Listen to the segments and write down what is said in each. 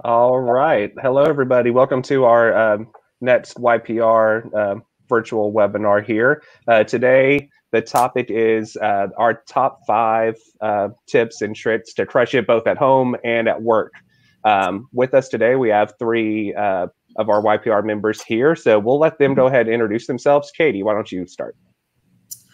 All right. Hello, everybody. Welcome to our next YPR virtual webinar here. Today, the topic is our top 5 tips and tricks to crush it both at home and at work. With us today, we have 3 of our YPR members here. So we'll let them go ahead and introduce themselves. Katy, why don't you start?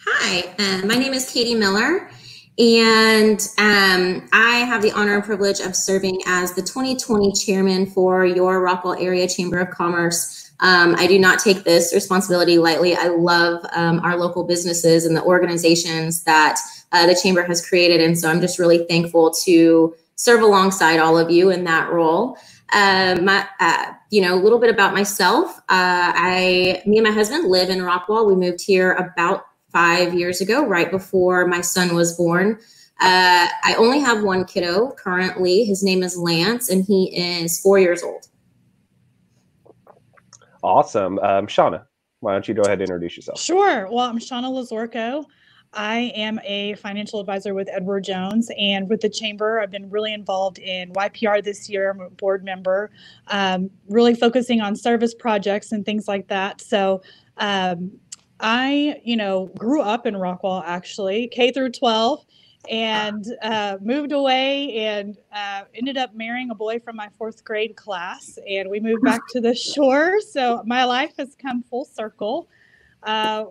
Hi, my name is Katy Miller. And I have the honor and privilege of serving as the 2020 chairman for your Rockwall Area Chamber of Commerce. I do not take this responsibility lightly. I love our local businesses and the organizations that the chamber has created. And so I'm just really thankful to serve alongside all of you in that role. A little bit about myself. Me and my husband live in Rockwall. We moved here about 5 years ago, right before my son was born. I only have one kiddo currently. His name is Lance, and he is 4 years old. Awesome. Shawna, why don't you go ahead and introduce yourself? Sure. Well, I'm Shawna Lazorko. I am a financial advisor with Edward Jones, and with the chamber, I've been really involved in YPR this year. I'm a board member, really focusing on service projects and things like that. So, I, grew up in Rockwall, actually, K through 12, and moved away and ended up marrying a boy from my 4th grade class. And we moved back to the shore. So my life has come full circle.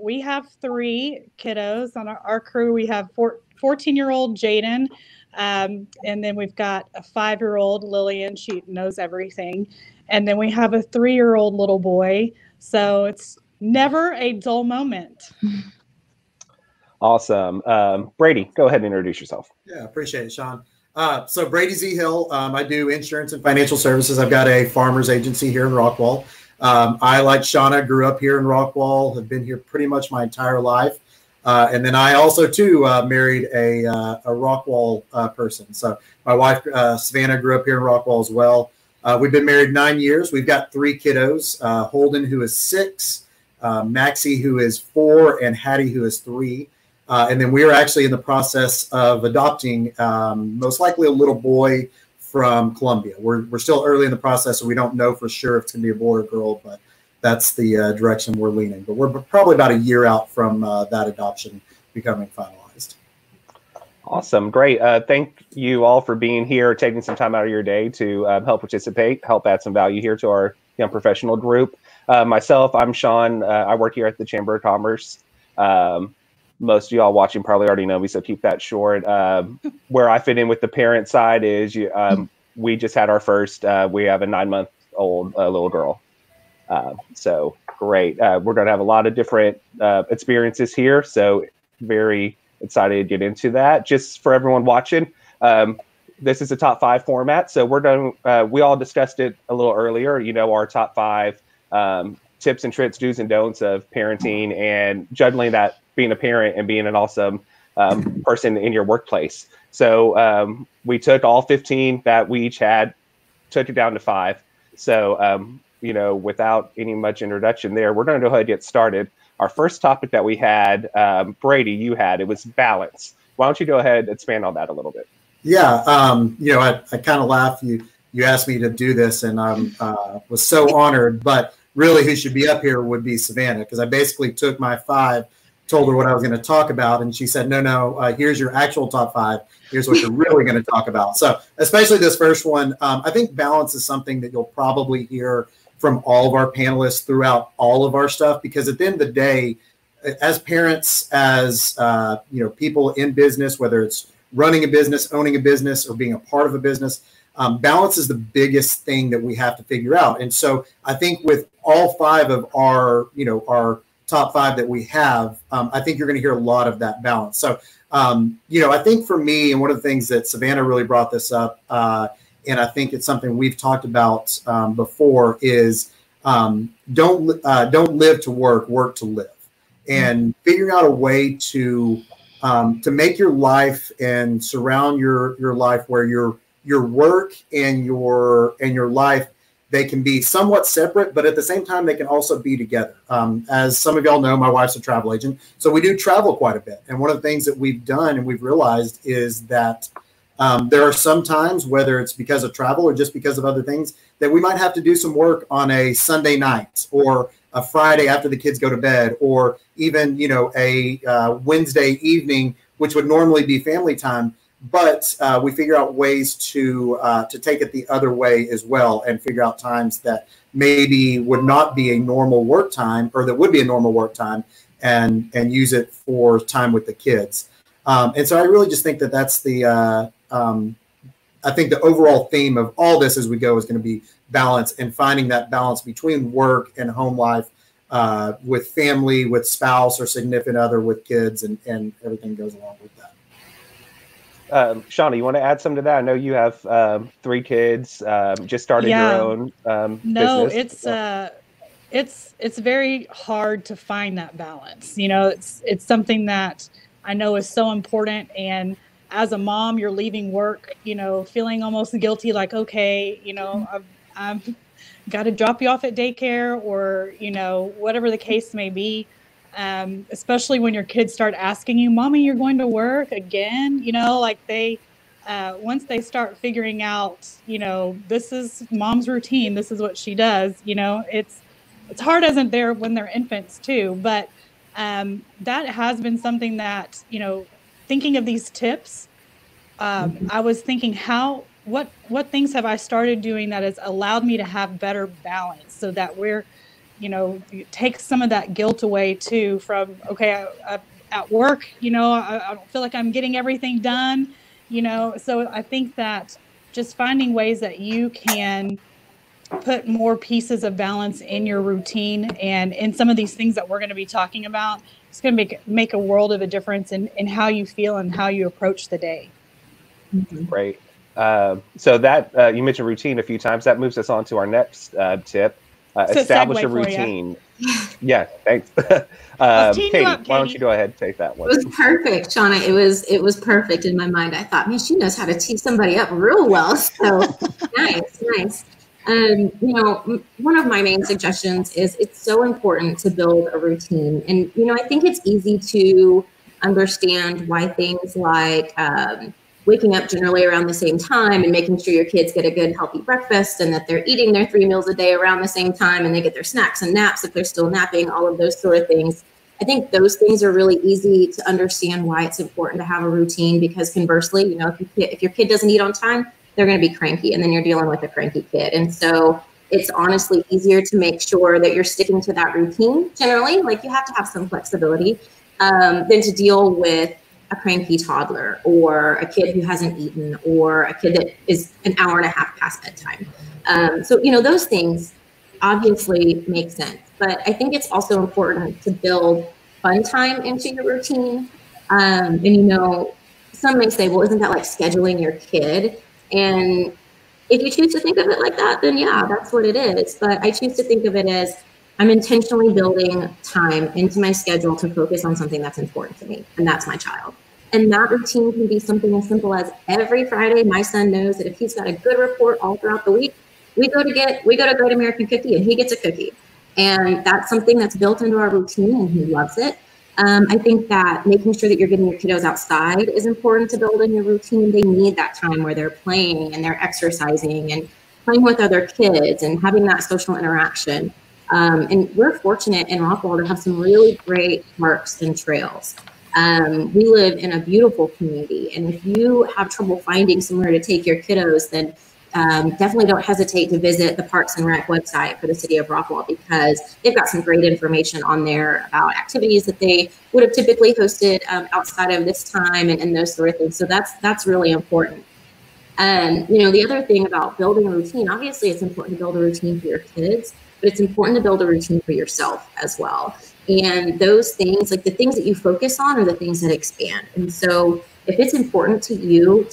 We have 3 kiddos on our crew. We have 14-year-old Jaden, and then we've got a 5-year-old Lillian. She knows everything. And then we have a 3-year-old little boy. So it's never a dull moment. Awesome. Brady, go ahead and introduce yourself. Yeah, appreciate it, Sean. So Brady Z. Hill, I do insurance and financial services. I've got a farmer's agency here in Rockwall. I, like Shawna, grew up here in Rockwall, have been here pretty much my entire life. And then I also, too, married a Rockwall person. So my wife, Savannah, grew up here in Rockwall as well. We've been married 9 years. We've got 3 kiddos, Holden, who is 6, Maxie, who is 4, and Hattie, who is 3. And then we are actually in the process of adopting most likely a little boy from Columbia. We're still early in the process, so we don't know for sure if it's going to be a boy or girl, but that's the direction we're leaning. But we're probably about a year out from that adoption becoming finalized. Awesome. Great. Thank you all for being here, taking some time out of your day to help participate, help add some value here to our young professional group. Myself, I'm Sean. I work here at the Chamber of Commerce. Most of y'all watching probably already know me, so keep that short. Where I fit in with the parent side is we just had our first, we have a 9-month-old little girl. So great. We're going to have a lot of different experiences here. So very excited to get into that. Just for everyone watching, this is a top 5 format. So we're going we all discussed it a little earlier, our top 5 tips and tricks, do's and don'ts of parenting and juggling that being a parent and being an awesome person in your workplace. So we took all 15 that we each had, took it down to 5. So, without any much introduction there, we're going to go ahead and get started. Our first topic that we had, Brady, it was balance. Why don't you go ahead and expand on that a little bit? Yeah, I kind of laughed. You asked me to do this, and I was so honored. But really, who should be up here would be Savannah, because I basically took my 5, told her what I was going to talk about, and she said, no, here's your actual top 5. Here's what you're really going to talk about. So especially this first one, I think balance is something that you'll probably hear from all of our panelists throughout all of our stuff, because at the end of the day, as parents, as people in business, whether it's running a business, owning a business, or being a part of a business, balance is the biggest thing that we have to figure out. And so I think with all 5 of our top 5 that we have, I think you're going to hear a lot of that balance. So, I think for me, and one of the things that Savannah really brought this up, and I think it's something we've talked about before, is don't live to work, work to live, and figuring out a way to make your life and surround your life where your work and your life, they can be somewhat separate, but at the same time, they can also be together. As some of y'all know, my wife's a travel agent, so we do travel quite a bit. And one of the things that we've done and we've realized is that There are some times, whether it's because of travel or just because of other things, that we might have to do some work on a Sunday night or a Friday after the kids go to bed, or even, a Wednesday evening, which would normally be family time. But we figure out ways to take it the other way as well, and figure out times that maybe would not be a normal work time, or that would be a normal work time, and use it for time with the kids. And so I really just think that that's I think the overall theme of all this as we go is going to be balance, and finding that balance between work and home life, with family, with spouse or significant other, with kids, and everything goes along with that. Shawna, you want to add something to that? I know you have 3 kids, just started your own business. It's very hard to find that balance. It's something that I know is so important. And as a mom, you're leaving work, feeling almost guilty, like, okay, I've got to drop you off at daycare, or, whatever the case may be. Especially when your kids start asking you, Mommy, you're going to work again? Like once they start figuring out, this is Mom's routine, this is what she does, it's hard when they're infants too. But that has been something that, thinking of these tips, I was thinking what things have I started doing that has allowed me to have better balance, so that we're, take some of that guilt away too from, okay, at work, I don't feel like I'm getting everything done, so I think that just finding ways that you can put more pieces of balance in your routine and in some of these things that we're going to be talking about, it's going to make a world of a difference in how you feel and how you approach the day. Great. So that you mentioned routine a few times. That moves us on to our next tip. Establish a routine. Yeah, thanks. Katie, why don't you go ahead and take that one? It was perfect, Shawna. It was perfect in my mind. I thought, man, she knows how to tee somebody up real well. So nice. One of my main suggestions is it's so important to build a routine. And, I think it's easy to understand why things like waking up generally around the same time and making sure your kids get a good, healthy breakfast, and that they're eating their 3 meals a day around the same time, and they get their snacks and naps if they're still napping, all of those sort of things. I think those things are really easy to understand why it's important to have a routine, because conversely, if your kid doesn't eat on time, they're going to be cranky, and then you're dealing with a cranky kid. And so it's honestly easier to make sure that you're sticking to that routine generally. Like, you have to have some flexibility than to deal with a cranky toddler, or a kid who hasn't eaten, or a kid that is an hour and a half past bedtime. So those things obviously make sense. But I think it's also important to build fun time into your routine. And some may say, well, isn't that like scheduling your kid? And if you choose to think of it like that, then yeah, that's what it is. But I choose to think of it as I'm intentionally building time into my schedule to focus on something that's important to me, and that's my child. And that routine can be something as simple as every Friday, my son knows that if he's got a good report all throughout the week, we go to Great American Cookie, and he gets a cookie. And that's something that's built into our routine, and he loves it. I think that making sure that you're getting your kiddos outside is important to build in your routine. They need that time where they're playing and they're exercising and playing with other kids and having that social interaction. And we're fortunate in Rockwall to have some really great parks and trails. We live in a beautiful community, and if you have trouble finding somewhere to take your kiddos, then definitely don't hesitate to visit the Parks and Rec website for the city of Rockwall, because they've got some great information on there about activities that they would have typically hosted outside of this time and those sort of things. So that's really important. And the other thing about building a routine, obviously it's important to build a routine for your kids, but it's important to build a routine for yourself as well. And those things, like the things that you focus on, are the things that expand. And so if it's important to you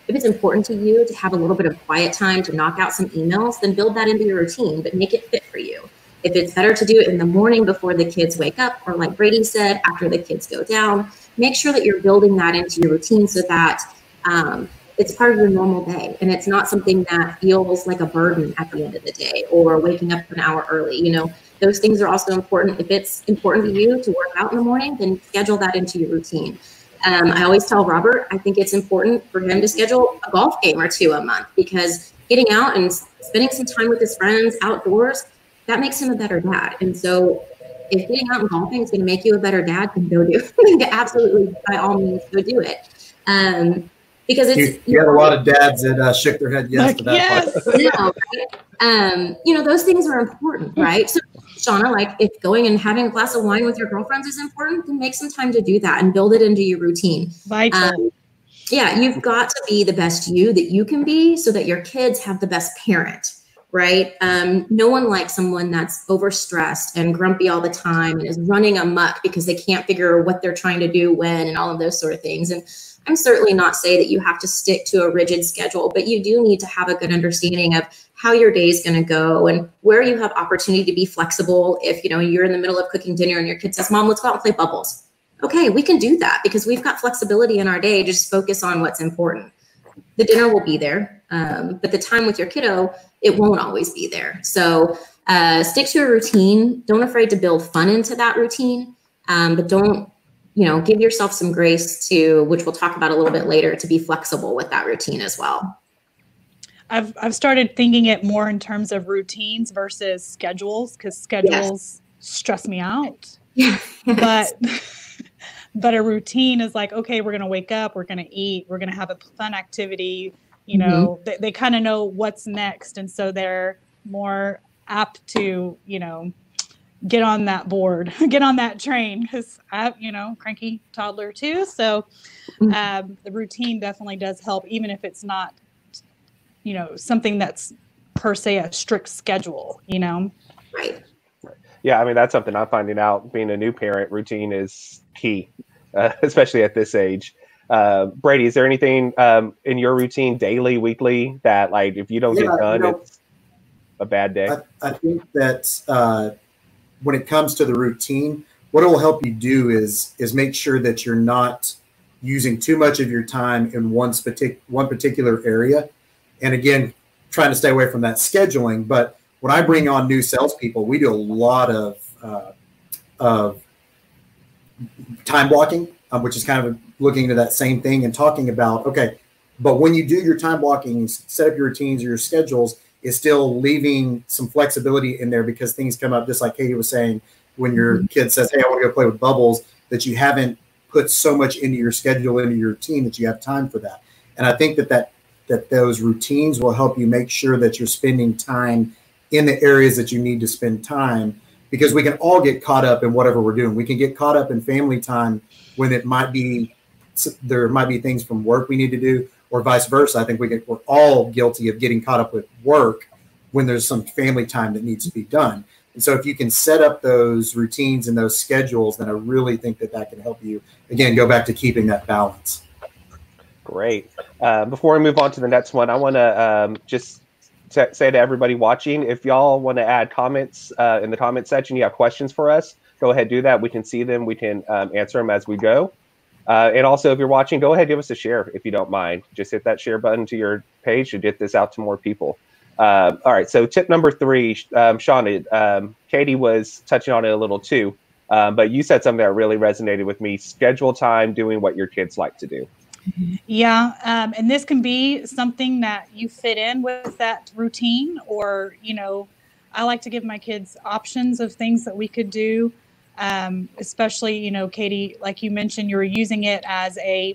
if it's important to you to have a little bit of quiet time to knock out some emails, then build that into your routine, but make it fit for you. If it's better to do it in the morning before the kids wake up, or like Brady said, after the kids go down, make sure that you're building that into your routine so that it's part of your normal day, and it's not something that feels like a burden at the end of the day, or waking up an hour early. Those things are also important. If it's important to you to work out in the morning, then schedule that into your routine. I always tell Robert, I think it's important for him to schedule a golf game or 2 a month, because getting out and spending some time with his friends outdoors, that makes him a better dad. And so if getting out and golfing is going to make you a better dad, then go do it. Absolutely, by all means, go do it. Because it's you had a lot of dads that shook their head yes to that. Yes. Right? Those things are important, right? So, Shawna, like if going and having a glass of wine with your girlfriends is important, then make some time to do that and build it into your routine. Vital. Yeah, you've got to be the best you that you can be so that your kids have the best parent, right? No one likes someone that's overstressed and grumpy all the time and is running amok because they can't figure what they're trying to do when and all of those sort of things. And I'm certainly not saying that you have to stick to a rigid schedule, but you do need to have a good understanding of how your day is going to go and where you have opportunity to be flexible. If you're in the middle of cooking dinner and your kid says, "Mom, let's go out and play bubbles." Okay, we can do that because we've got flexibility in our day to just focus on what's important. The dinner will be there, but the time with your kiddo, it won't always be there. So stick to a routine. Don't afraid to build fun into that routine, but don't, give yourself some grace to, which we'll talk about a little bit later, to be flexible with that routine as well. I've started thinking it more in terms of routines versus schedules, because schedules stress me out. Yeah. But a routine is like, okay, we're going to wake up, we're going to eat, we're going to have a fun activity. They kind of know what's next. And so they're more apt to, get on that board, get on that train, because I have, cranky toddler too. So the routine definitely does help, even if it's not, something that's per se a strict schedule, Right. Yeah, I mean, that's something I'm finding out. Being a new parent, routine is key, especially at this age. Brady, is there anything in your routine, daily, weekly, that like if you don't get done, it's a bad day? I think that when it comes to the routine, what it will help you do is make sure that you're not using too much of your time in one particular area. And again, trying to stay away from that scheduling. But when I bring on new salespeople, we do a lot of time blocking, which is kind of looking into that same thing and talking about, okay, but when you do your time blocking, set up your routines or your schedules, is still leaving some flexibility in there, because things come up, just like Katie was saying, when your kid says, "Hey, I want to go play with bubbles," that you haven't put so much into your schedule, into your routine, that you have time for that. And I think that those routines will help you make sure that you're spending time in the areas that you need to spend time, because we can all get caught up in whatever we're doing. We can get caught up in family time when there might be things from work we need to do, or vice versa. I think we're all guilty of getting caught up with work when there's some family time that needs to be done. And so if you can set up those routines and those schedules, then I really think that can help you, again, go back to keeping that balance. Great. Before we move on to the next one, I want to just say to everybody watching, if y'all want to add comments in the comment section, you have questions for us, go ahead, do that. We can see them. We can answer them as we go. And also, if you're watching, go ahead, give us a share if you don't mind. Just hit that share button to your page to get this out to more people. All right. So tip number 3, Shawna, Katie was touching on it a little too, but you said something that really resonated with me: schedule time doing what your kids like to do. Yeah. And this can be something that you fit in with that routine, or, I like to give my kids options of things that we could do. Especially, Katie, like you mentioned, you were using it as a,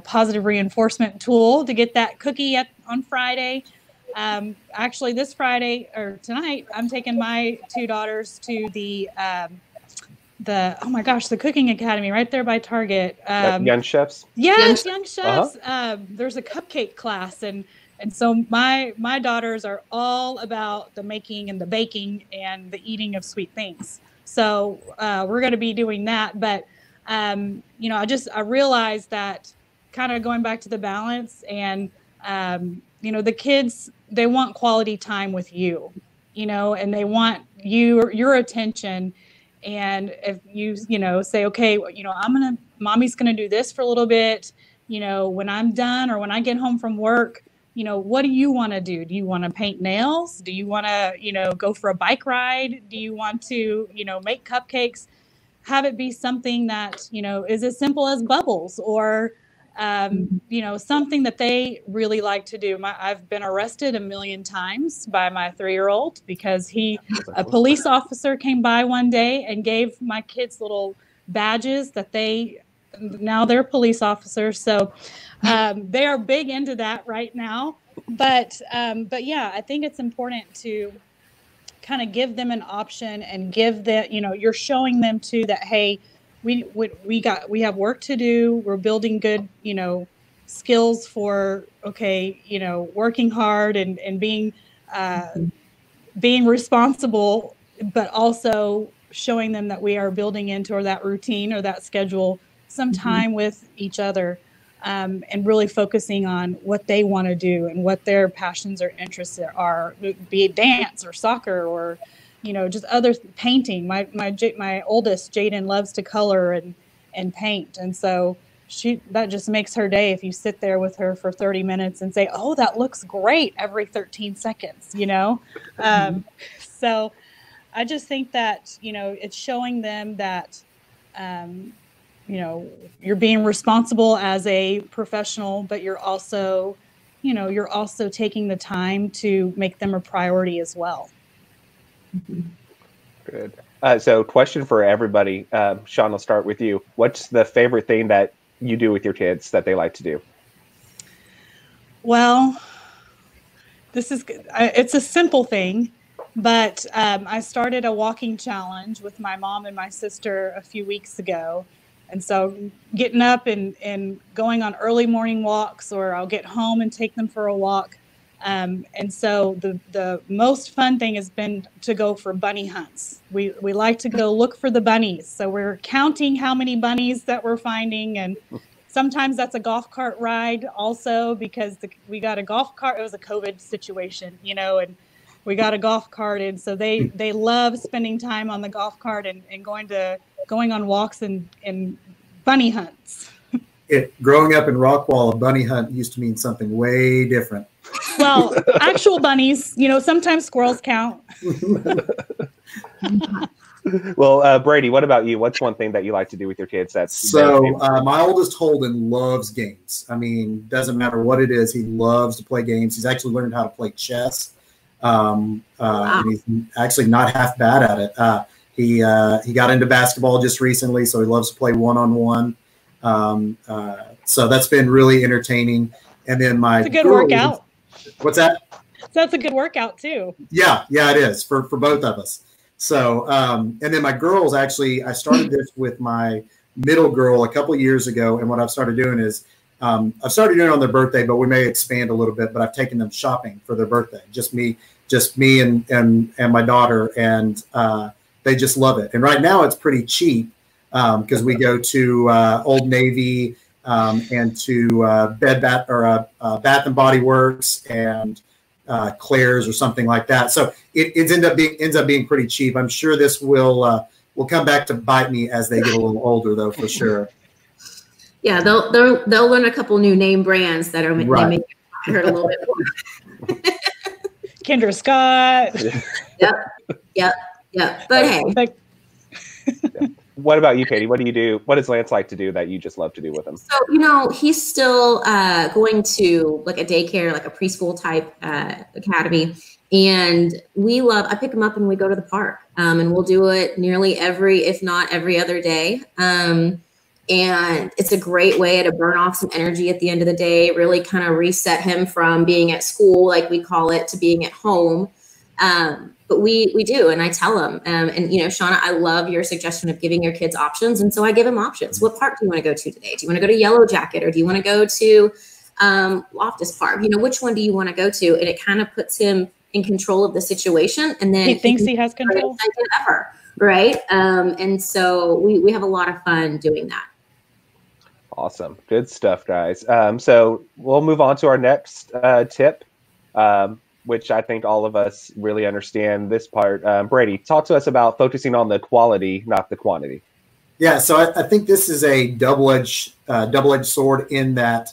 positive reinforcement tool to get that cookie on Friday. Actually, this Friday or tonight, I'm taking my 2 daughters to the cooking academy right there by Target. Young Chefs. Yes, Young Chefs. There's a cupcake class, and so my daughters are all about the making and the baking and the eating of sweet things. So we're going to be doing that. But, I realized that, kind of going back to the balance, and, the kids, they want quality time with you, and they want your attention. And if you, say, okay, mommy's going to do this for a little bit, when I'm done, or when I get home from work, what do you want to do? Do you want to paint nails? Do you want to, go for a bike ride? Do you want to, make cupcakes? have it be something that, you know, is as simple as bubbles, or you know, something that they really like to do. I've been arrested 1,000,000 times by my 3-year-old because a police officer came by one day and gave my kids little badges that now they're police officers. So they are big into that right now. But yeah, I think it's important to kind of give them an option and give them, you know, you're showing them too that, hey, we have work to do. We're building good, you know, skills for, okay, you know, working hard and being responsible, but also showing them that we are building into or that routine or that schedule some time with each other, and really focusing on what they want to do and what their passions or interests are, be it dance or soccer or, you know, just other painting. My oldest, Jaden, loves to color and paint. And so that just makes her day if you sit there with her for 30 minutes and say, oh, that looks great every 13 seconds, you know? So I just think that, you know, it's showing them that, you know, you're being responsible as a professional, but you're also, you know, you're also taking the time to make them a priority as well. Good. So question for everybody. Sean, I'll start with you. What's the favorite thing that you do with your kids that they like to do? Well, it's a simple thing, but I started a walking challenge with my mom and my sister a few weeks ago. And so getting up and going on early morning walks, or I'll get home and take them for a walk. And so the most fun thing has been to go for bunny hunts. We like to go look for the bunnies. So we're counting how many bunnies that we're finding. And sometimes that's a golf cart ride also, because we got a golf cart. It was a COVID situation, you know, and we got a golf cart. And so they love spending time on the golf cart and going on walks and bunny hunts. Growing up in Rockwall, a bunny hunt used to mean something way different. Well, actual bunnies, you know, sometimes squirrels count. Well, Brady, what about you? What's one thing that you like to do with your kids? My oldest Holden loves games. I mean, doesn't matter what it is, he loves to play games. He's actually learned how to play chess. And he's actually not half bad at it. He got into basketball just recently, so he loves to play one-on-one. So that's been really entertaining. And then it's a good workout. What's that? That's a good workout too. Yeah, it is for both of us. So, and then my girls, actually, I started this with my middle girl a couple of years ago. And what I've started doing is, I've started doing it on their birthday, but we may expand a little bit, but I've taken them shopping for their birthday. Just me and my daughter. And, they just love it. And right now it's pretty cheap, because we go to Old Navy, and to Bath and Body Works and Claire's or something like that. So it ends up being pretty cheap. I'm sure this will come back to bite me as they get a little older, though, for sure. Yeah, they'll learn a couple new name brands that are right. They make it hurt a little bit more. Kendra Scott. Yep. But hey. What about you, Katie? What do you do? What does Lance like to do that you just love to do with him? So, you know, he's still going to like a daycare, like a preschool type academy. And I pick him up and we go to the park, and we'll do it nearly if not every other day. And it's a great way to burn off some energy at the end of the day, really kind of reset him from being at school, like we call it, to being at home. But we do, and I tell them, and you know, Shawna, I love your suggestion of giving your kids options, and so I give them options. What park do you want to go to today? Do you want to go to Yellow Jacket, or do you want to go to Loftus Park? You know, which one do you want to go to? And it kind of puts him in control of the situation, and then he thinks he has control. Ever, right? And so we have a lot of fun doing that. Awesome, good stuff, guys. So we'll move on to our next tip. Which I think all of us really understand this part. Brady, talk to us about focusing on the quality, not the quantity. Yeah, so I think this is a double-edged sword, in that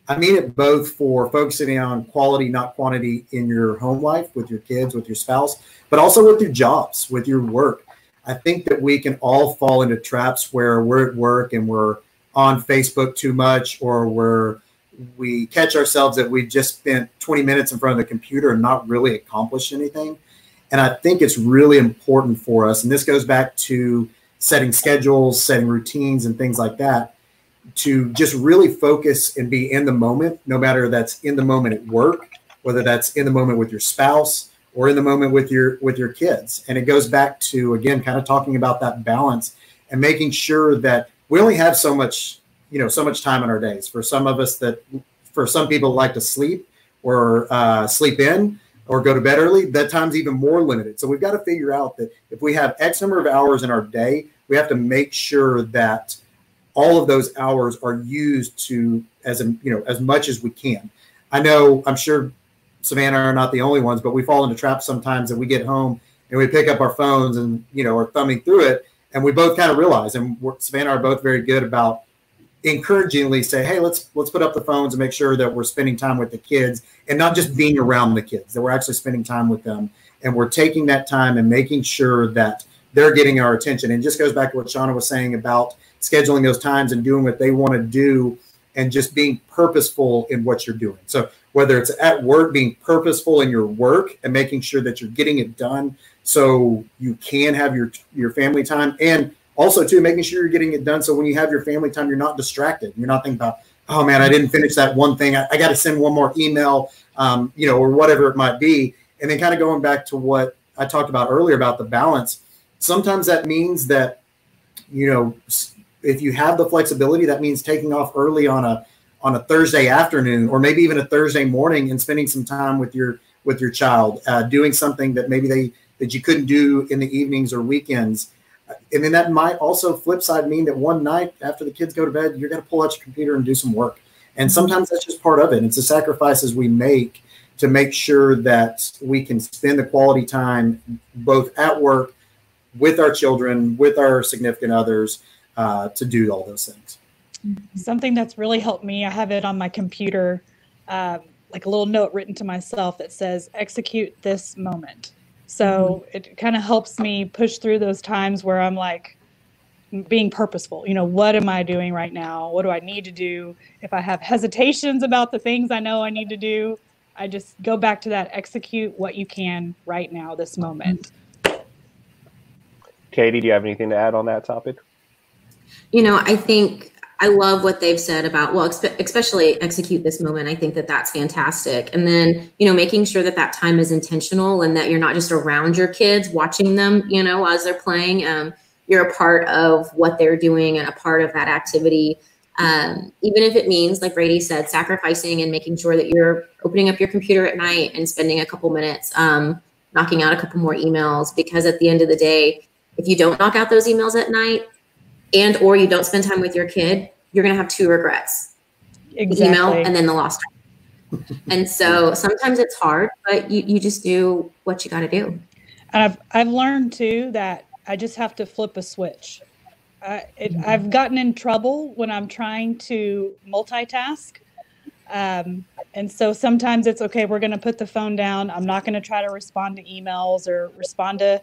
I mean it both for focusing on quality, not quantity, in your home life with your kids, with your spouse, but also with your jobs, with your work. I think that we can all fall into traps where we're at work and we're on Facebook too much, or we catch ourselves that we just spent 20 minutes in front of the computer and not really accomplished anything. And I think it's really important for us, and this goes back to setting schedules, setting routines and things like that, to just really focus and be in the moment, no matter that's in the moment at work, whether that's in the moment with your spouse or in the moment with your kids. And it goes back to, again, kind of talking about that balance and making sure that we only have so much time in our days. For some of us, for some people like to sleep or sleep in or go to bed early, that time's even more limited. So we've got to figure out that if we have X number of hours in our day, we have to make sure that all of those hours are used to as much as we can. I'm sure Savannah are not the only ones, but we fall into traps sometimes that we get home and we pick up our phones and, are thumbing through it. And we both kind of realize, and Savannah are both very good about encouragingly say, hey, let's put up the phones and make sure that we're spending time with the kids and not just being around the kids, that we're actually spending time with them. And we're taking that time and making sure that they're getting our attention. And it just goes back to what Shawna was saying about scheduling those times and doing what they want to do and just being purposeful in what you're doing. So whether it's at work, being purposeful in your work and making sure that you're getting it done so you can have your family time, and also too making sure you're getting it done so when you have your family time, you're not distracted. You're not thinking about, oh man, I didn't finish that one thing. I got to send one more email, or whatever it might be. And then kind of going back to what I talked about earlier about the balance, sometimes that means that, if you have the flexibility, that means taking off early on a Thursday afternoon, or maybe even a Thursday morning, and spending some time with your child, doing something that maybe that you couldn't do in the evenings or weekends. And then that might also flip side mean that one night after the kids go to bed, you're going to pull out your computer and do some work. And sometimes that's just part of it. It's the sacrifices we make to make sure that we can spend the quality time both at work, with our children, with our significant others, to do all those things. Something that's really helped me, I have it on my computer, like a little note written to myself that says, execute this moment. So it kind of helps me push through those times where I'm like being purposeful. What am I doing right now? What do I need to do? If I have hesitations about the things I know I need to do, I just go back to that, execute what you can right now, this moment. Katy, do you have anything to add on that topic? I think I love what they've said about, especially execute this moment. I think that that's fantastic. And then, making sure that that time is intentional and that you're not just around your kids watching them, as they're playing. You're a part of what they're doing and a part of that activity. Even if it means, like Brady said, sacrificing and making sure that you're opening up your computer at night and spending a couple minutes, knocking out a couple more emails, because at the end of the day, if you don't knock out those emails at night, or you don't spend time with your kid, you're going to have two regrets. Exactly. The email and then the lost time. And so sometimes it's hard, but you just do what you got to do. And I've learned too that I just have to flip a switch. I've gotten in trouble when I'm trying to multitask. And so sometimes it's okay, we're going to put the phone down. I'm not going to try to respond to emails or respond to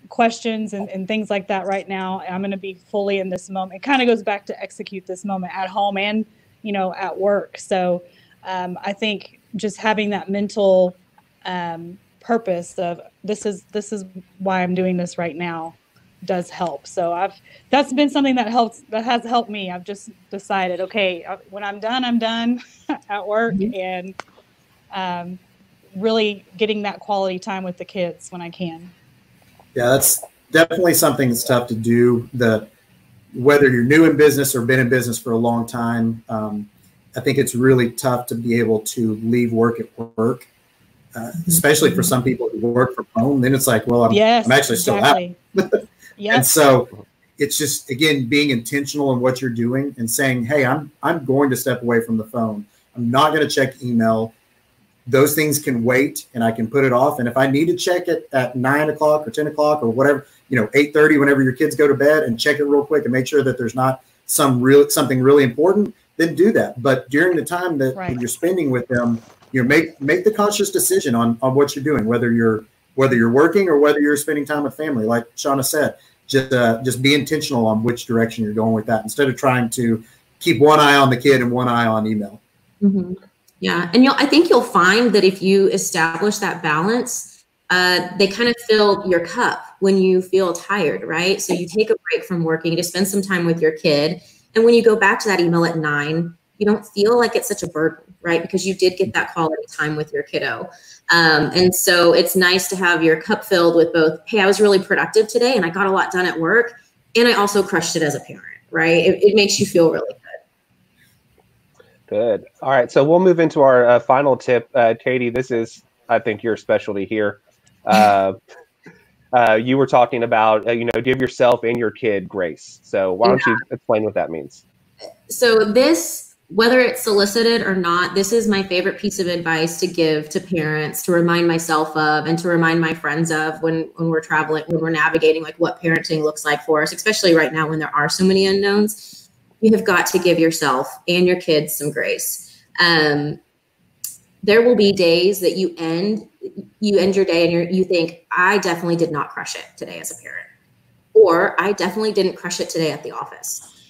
questions and things like that right now. I'm going to be fully in this moment. It kind of goes back to execute this moment at home and, at work. So I think just having that mental purpose of this is why I'm doing this right now does help. So that's been something that has helped me. I've just decided, okay, when I'm done at work, and really getting that quality time with the kids when I can. Yeah, that's definitely something that's tough to do. Whether you're new in business or been in business for a long time, I think it's really tough to be able to leave work at work, especially for some people who work from home. Then it's like, well, I'm actually still out. Yes. And so it's just, again, being intentional in what you're doing and saying, hey, I'm going to step away from the phone. I'm not going to check email. Those things can wait and I can put it off. And if I need to check it at 9 o'clock or 10 o'clock or whatever, 8:30, whenever your kids go to bed, and check it real quick and make sure that there's not something really important, then do that. But during the time that you're spending with them, make the conscious decision on what you're doing, whether you're whether you're working or whether you're spending time with family. Like Shawna said, just be intentional on which direction you're going with that instead of trying to keep one eye on the kid and one eye on email. Mm-hmm. Yeah. And I think you'll find that if you establish that balance, they kind of fill your cup when you feel tired, right? So you take a break from working to spend some time with your kid. And when you go back to that email at 9, you don't feel like it's such a burden, right? Because you did get that quality time with your kiddo. And so it's nice to have your cup filled with both, hey, I was really productive today and I got a lot done at work. And I also crushed it as a parent, right? It makes you feel really good. Good. All right. So we'll move into our final tip. Katy, this is, I think, your specialty here. You were talking about, give yourself and your kid grace. So why don't you explain what that means? So this, whether it's solicited or not, this is my favorite piece of advice to give to parents, to remind myself of, and to remind my friends of when we're traveling, when we're navigating like what parenting looks like for us, especially right now when there are so many unknowns. You have got to give yourself and your kids some grace. There will be days that you end your day and you think, I definitely did not crush it today as a parent, or I definitely didn't crush it today at the office.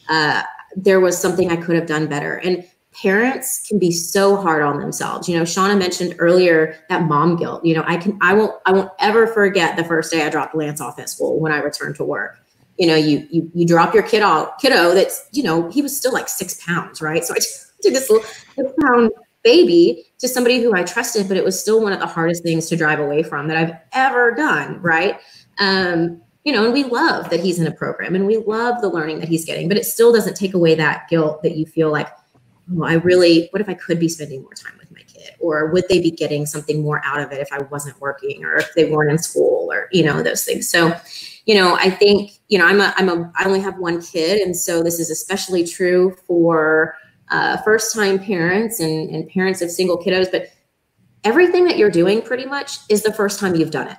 There was something I could have done better. And parents can be so hard on themselves. Shawna mentioned earlier that mom guilt. I won't ever forget the first day I dropped Lance off at school when I returned to work. You drop your kiddo that's, he was still like 6 pounds, right? So I took this little 6-pound baby to somebody who I trusted, but it was still one of the hardest things to drive away from that I've ever done, right? And we love that he's in a program and we love the learning that he's getting, but it still doesn't take away that guilt that you feel like, what if I could be spending more time with my kid, or would they be getting something more out of it if I wasn't working, or if they weren't in school, or, those things. So, I think, I only have one kid. And so this is especially true for first-time parents and parents of single kiddos, but everything that you're doing pretty much is the first time you've done it,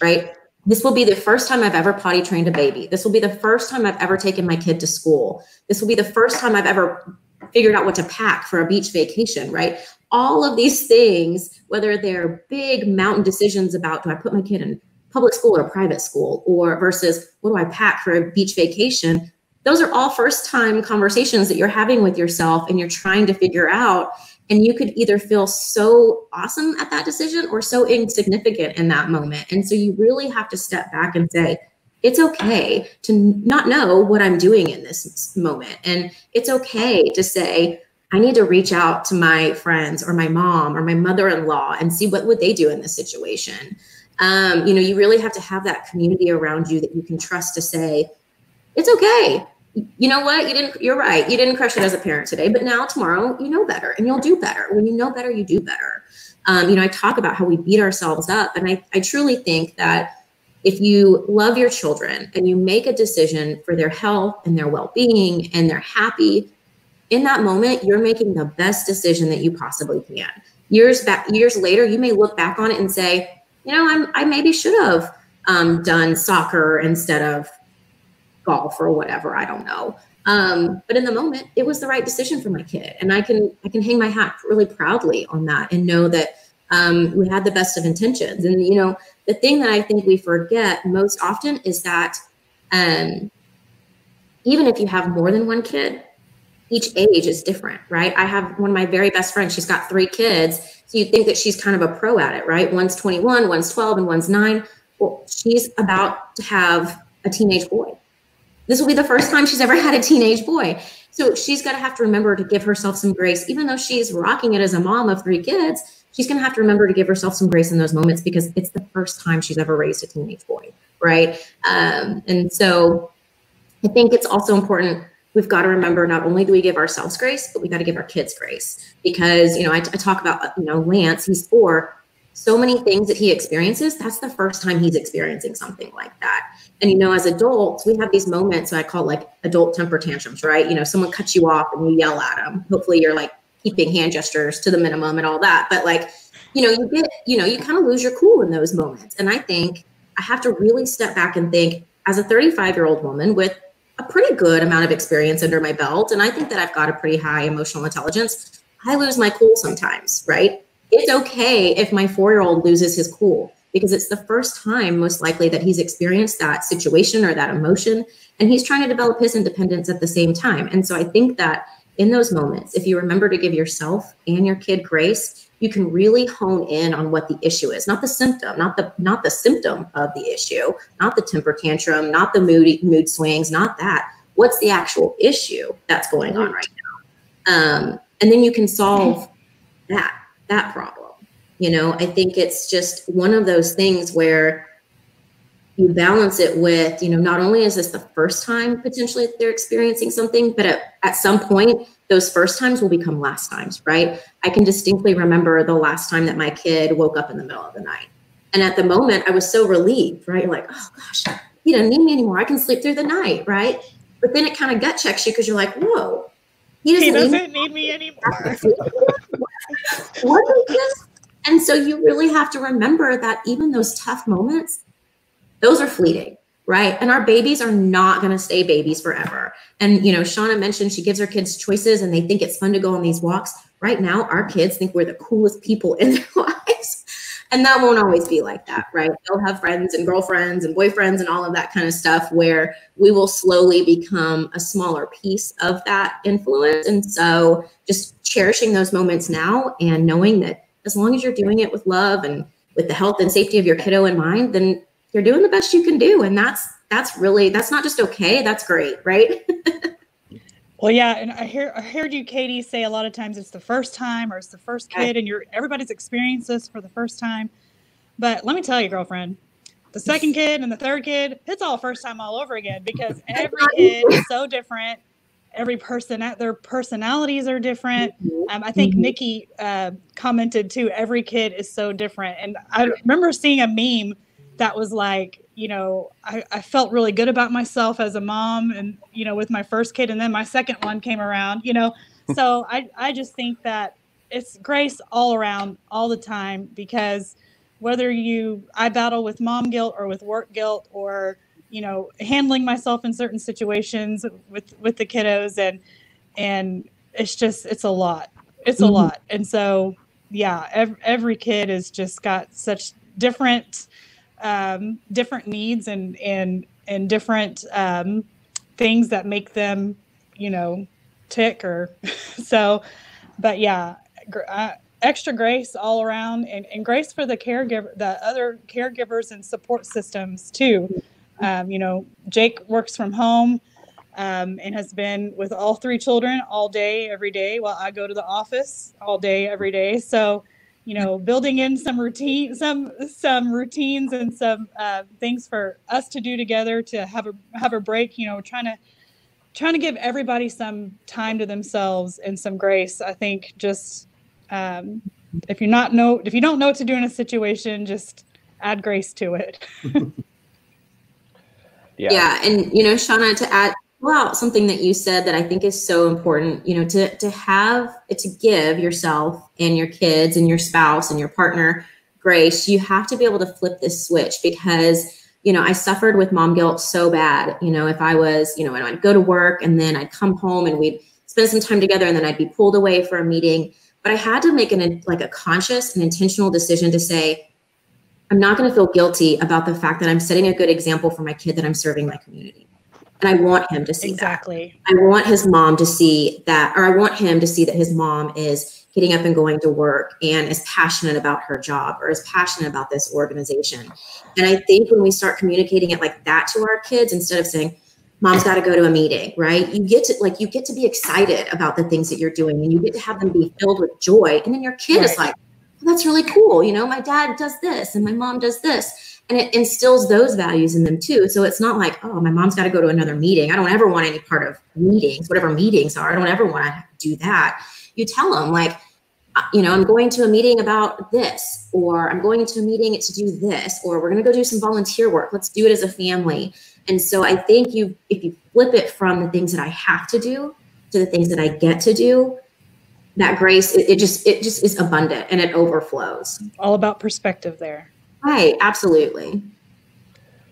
right? This will be the first time I've ever potty trained a baby. This will be the first time I've ever taken my kid to school. This will be the first time I've ever figured out what to pack for a beach vacation, right? All of these things, whether they're big mountain decisions about, do I put my kid in public school or private school, or versus what do I pack for a beach vacation? Those are all first time conversations that you're having with yourself and you're trying to figure out. And you could either feel so awesome at that decision or so insignificant in that moment. And so you really have to step back and say, it's okay to not know what I'm doing in this moment. And it's okay to say, I need to reach out to my friends or my mom or my mother-in-law and see what would they do in this situation. You really have to have that community around you that you can trust to say, it's okay. You know what? You're right. You didn't crush it as a parent today, but now tomorrow, you know better and you'll do better. When you know better, you do better. I talk about how we beat ourselves up. And I truly think that if you love your children and you make a decision for their health and their well-being and they're happy, in that moment, you're making the best decision that you possibly can. Years later, you may look back on it and say, I maybe should have done soccer instead of golf or whatever, I don't know. But in the moment, it was the right decision for my kid. And I can hang my hat really proudly on that and know that we had the best of intentions. And, the thing that I think we forget most often is that even if you have more than one kid, each age is different, right? I have one of my very best friends. She's got 3 kids. So you think that she's kind of a pro at it, right? One's 21, one's 12, and one's 9. Well, she's about to have a teenage boy. This will be the first time she's ever had a teenage boy. So she's going to have to remember to give herself some grace. Even though she's rocking it as a mom of 3 kids, she's going to have to remember to give herself some grace in those moments because it's the first time she's ever raised a teenage boy, right? And so I think it's also important. We've got to remember not only do we give ourselves grace, but we got to give our kids grace because, I talk about, Lance, he's 4. So many things that he experiences, that's the first time he's experiencing something like that. And, as adults, we have these moments I call like adult temper tantrums, right? Someone cuts you off and you yell at them. Hopefully you're like keeping hand gestures to the minimum and all that. But like, you get, you kind of lose your cool in those moments. And I think I have to really step back and think as a 35-year-old woman with a pretty good amount of experience under my belt, and I think that I've got a pretty high emotional intelligence, I lose my cool sometimes, right? It's okay if my 4-year-old loses his cool. because it's the first time most likely that he's experienced that situation or that emotion, and he's trying to develop his independence at the same time. And so I think that in those moments, if you remember to give yourself and your kid grace, you can really hone in on what the issue is, not the symptom, not the symptom of the issue, not the temper tantrum, not the mood swings, not that. What's the actual issue that's going on right now? And then you can solve that problem. You know, I think it's just one of those things where you balance it with, you know, not only is this the first time potentially they're experiencing something, but at some point, those first times will become last times, right? I can distinctly remember the last time that my kid woke up in the middle of the night. And at the moment, I was so relieved, right? You're like, oh gosh, he doesn't need me anymore. I can sleep through the night, right? But then it kind of gut checks you because you're like, whoa, he doesn't need me anymore. What is this? And so you really have to remember that even those tough moments, those are fleeting, right? And our babies are not going to stay babies forever. And, you know, Shawna mentioned she gives her kids choices and they think it's fun to go on these walks. Right now, our kids think we're the coolest people in their lives. And that won't always be like that, right? They'll have friends and girlfriends and boyfriends and all of that kind of stuff where we will slowly become a smaller piece of that influence. And so just cherishing those moments now and knowing that as long as you're doing it with love and with the health and safety of your kiddo in mind, then you're doing the best you can do. And that's not just okay, that's great, right? Well, yeah, and I heard you, Katy, say a lot of times it's the first time or it's the first kid, and everybody's experienced this for the first time. But let me tell you, girlfriend, the second kid and the third kid, it's all first time all over again because every kid is so different. Every person, their personalities are different. I think Nikki commented too, every kid is so different. And I remember seeing a meme that was like, you know, I felt really good about myself as a mom and, you know, with my first kid, and then my second one came around, you know. So I just think that it's grace all around all the time, because whether I battle with mom guilt or with work guilt or, you know, handling myself in certain situations with the kiddos, and it's a lot. It's a lot. And so, yeah, every kid has just got such different needs and different things that make them, you know, tick or so. But yeah, extra grace all around, and grace for the other caregivers and support systems too. You know, Jake works from home and has been with all three children all day, every day, while I go to the office all day, every day. So, you know, building in some routines and some things for us to do together to have a break, you know, trying to give everybody some time to themselves and some grace. I think just if you don't know what to do in a situation, just add grace to it. Yeah. And, you know, Shawna, to add something that you said that I think is so important, you know, to give yourself and your kids and your spouse and your partner grace, you have to be able to flip this switch, because, you know, I suffered with mom guilt so bad. You know, if I was, you know, and I'd go to work and then I'd come home and we'd spend some time together and then I'd be pulled away for a meeting. But I had to make a conscious and intentional decision to say, I'm not going to feel guilty about the fact that I'm setting a good example for my kid, that I'm serving my community. And I want him to see that. I want his mom to see that, or I want him to see that his mom is getting up and going to work and is passionate about her job or is passionate about this organization. And I think when we start communicating it like that to our kids, instead of saying, mom's got to go to a meeting, right? You get to be excited about the things that you're doing, and you get to have them be filled with joy. And then your kid is like, well, that's really cool. You know, my dad does this and my mom does this. And it instills those values in them too. So it's not like, oh, my mom's got to go to another meeting. I don't ever want any part of meetings, whatever meetings are. I don't ever want to do that. You tell them, like, you know, I'm going to a meeting about this, or I'm going to a meeting to do this, or we're going to go do some volunteer work. Let's do it as a family. And so I think if you flip it from the things that I have to do to the things that I get to do, that grace, it just is abundant and it overflows. All about perspective there. Right. Absolutely.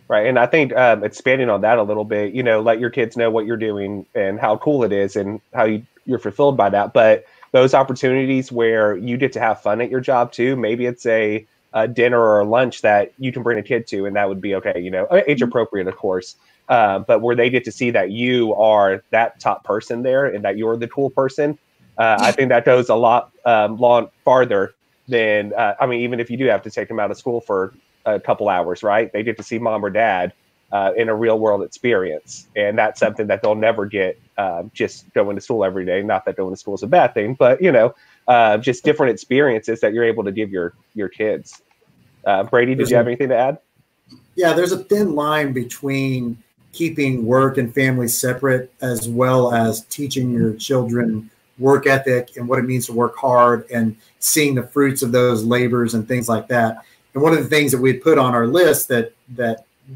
Right. And I think expanding on that a little bit, you know, let your kids know what you're doing and how cool it is and how you're fulfilled by that. But those opportunities where you get to have fun at your job too, maybe it's a dinner or lunch that you can bring a kid to, and that would be okay, age appropriate, of course. But where they get to see that you are that top person there and that you're the cool person, I think that goes a lot farther than, even if you do have to take them out of school for a couple hours, right? They get to see mom or dad in a real world experience. And that's something that they'll never get just going to school every day. Not that going to school is a bad thing, but, just different experiences that you're able to give your kids. Brady, did you have anything to add? Yeah, there's a thin line between keeping work and family separate, as well as teaching your children work ethic and what it means to work hard and seeing the fruits of those labors and things like that. And one of the things that we put on our list that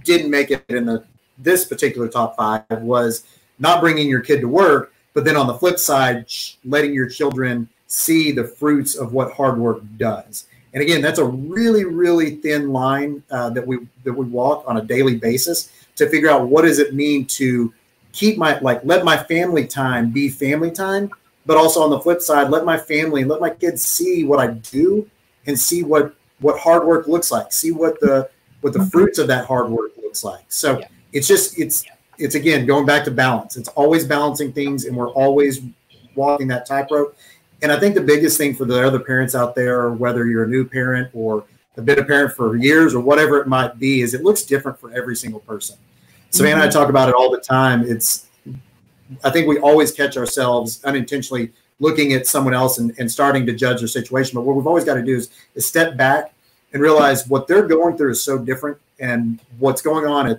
didn't make it in this particular top 5 was not bringing your kid to work, but then on the flip side, letting your children see the fruits of what hard work does. And again, that's a really, really thin line that we walk on a daily basis to figure out what does it mean to keep let my family time be family time, but also on the flip side, let my family, let my kids see what I do and see what hard work looks like, see what the fruits of that hard work looks like. So it's again, going back to balance. It's always balancing things, and we're always walking that tightrope. And I think the biggest thing for the other parents out there, whether you're a new parent or have been a parent for years or whatever it might be, is it looks different for every single person. Savannah and I talk about it all the time. I think we always catch ourselves unintentionally looking at someone else and starting to judge their situation. But what we've always got to do is step back and realize what they're going through is so different, and what's going on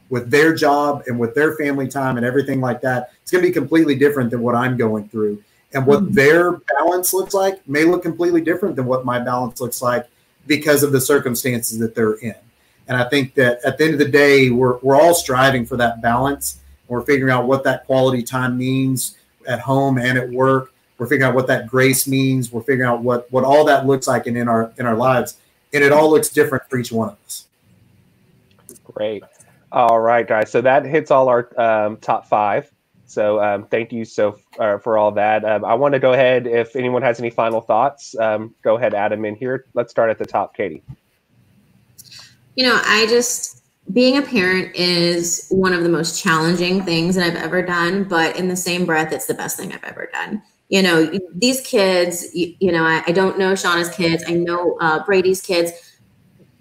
with their job and with their family time and everything like that, it's going to be completely different than what I'm going through. And what their balance looks like may look completely different than what my balance looks like because of the circumstances that they're in. And I think that at the end of the day, we're all striving for that balance. We're figuring out what that quality time means at home and at work. We're figuring out what that grace means. We're figuring out what all that looks like in our lives. And it all looks different for each one of us. Great. All right, guys. So that hits all our top 5. So thank you for all that. I want to go ahead, if anyone has any final thoughts, go ahead, add them in here. Let's start at the top, Katy. Being a parent is one of the most challenging things that I've ever done, but in the same breath, it's the best thing I've ever done. These kids, I don't know Shawna's kids. I know Brady's kids.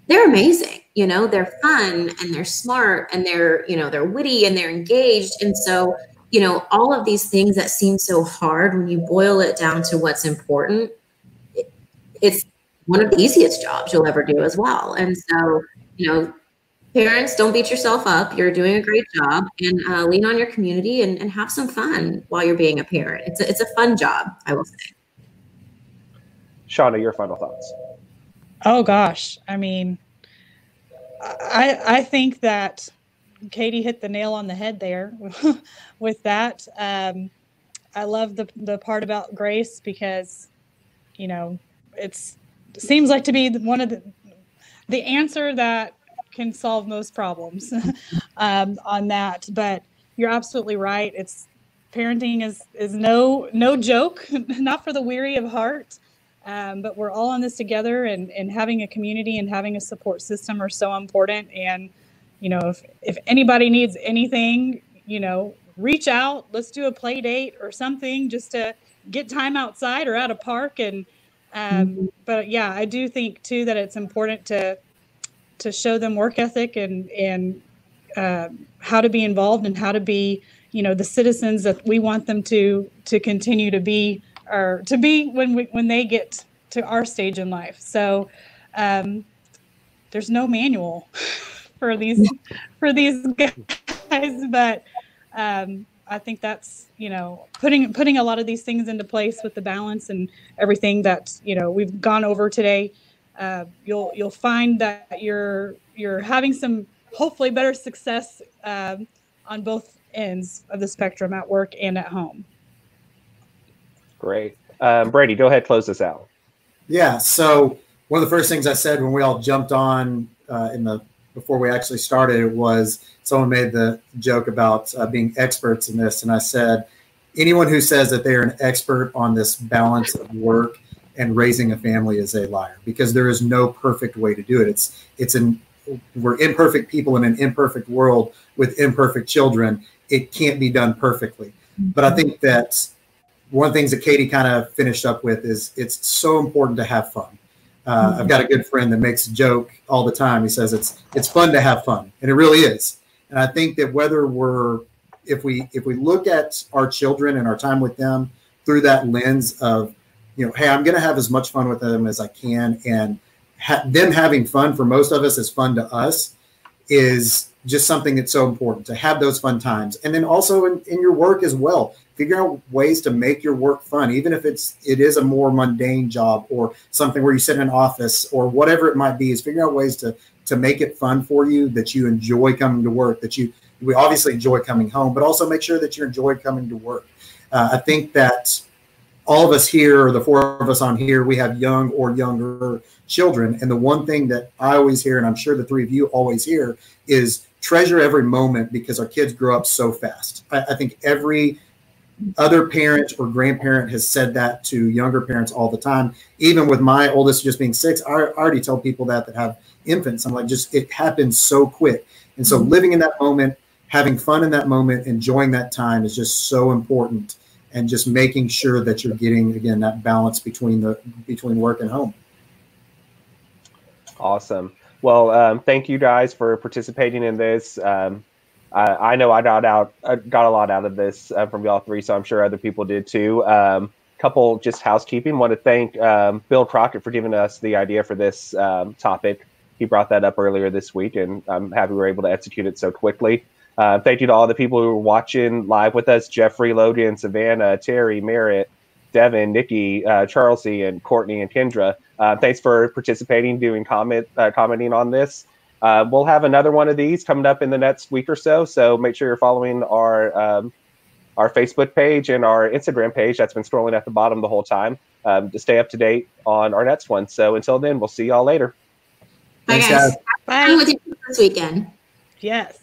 They're amazing. They're fun and they're smart and they're witty and they're engaged. And so, all of these things that seem so hard, when you boil it down to what's important, it's one of the easiest jobs you'll ever do as well. And so, parents, don't beat yourself up. You're doing a great job, and lean on your community and have some fun while you're being a parent. It's a fun job, I will say. Shawna, your final thoughts. Oh gosh. I think that Katy hit the nail on the head there with that. I love the part about grace because, it seems like to be one of the answer that can solve most problems on that. But you're absolutely right. Parenting is no joke, not for the weary of heart. But we're all in this together, and having a community and having a support system are so important. And, if anybody needs anything, reach out, let's do a play date or something just to get time outside or at a park. And, but yeah, I do think too, that it's important to show them work ethic and how to be involved and how to be, the citizens that we want them to continue to be, or to be when they get to our stage in life. So there's no manual for these guys, but I think that's putting a lot of these things into place with the balance and everything that we've gone over today. You'll find that you're having some hopefully better success on both ends of the spectrum, at work and at home. Great. Brady, go ahead, close this out. Yeah. So one of the first things I said when we all jumped on before we actually started was someone made the joke about being experts in this. And I said, anyone who says that they're an expert on this balance of work and raising a family is a liar, because there is no perfect way to do it. We're imperfect people in an imperfect world with imperfect children. It can't be done perfectly. But I think that one of the things that Katy kind of finished up with is it's so important to have fun. I've got a good friend that makes a joke all the time. He says it's fun to have fun, and it really is. And I think that if we look at our children and our time with them through that lens of, hey, I'm going to have as much fun with them as I can, and them having fun, for most of us, is fun to us, is just something that's so important, to have those fun times. And then also in your work as well, figure out ways to make your work fun, even if it is a more mundane job or something where you sit in an office or whatever it might be, is figure out ways to make it fun for you, that you enjoy coming to work, we obviously enjoy coming home, but also make sure that you enjoy coming to work. I think that all of us here, the four of us on here, we have young or younger children. And the one thing that I always hear, and I'm sure the three of you always hear, is treasure every moment, because our kids grow up so fast. I think every other parent or grandparent has said that to younger parents all the time. Even with my oldest just being 6, I already tell people that have infants. I'm like, it happens so quick. And so living in that moment, having fun in that moment, enjoying that time is just so important. And just making sure that you're getting, again, that balance between work and home. Awesome. Well, thank you guys for participating in this. I know I got a lot out of this from y'all three, so I'm sure other people did too. Couple just housekeeping. Want to thank Bill Crockett for giving us the idea for this topic. He brought that up earlier this week, and I'm happy we were able to execute it so quickly. Thank you to all the people who were watching live with us: Jeffrey, Logan, Savannah, Terry, Merritt, Devin, Nikki, Charlesy, and Courtney and Kendra. Thanks for participating, commenting on this. We'll have another one of these coming up in the next week or so. So make sure you're following our Facebook page and our Instagram page that's been scrolling at the bottom the whole time to stay up to date on our next one. So until then, we'll see y'all later. Bye, guys. Have fun with you this weekend. Yes.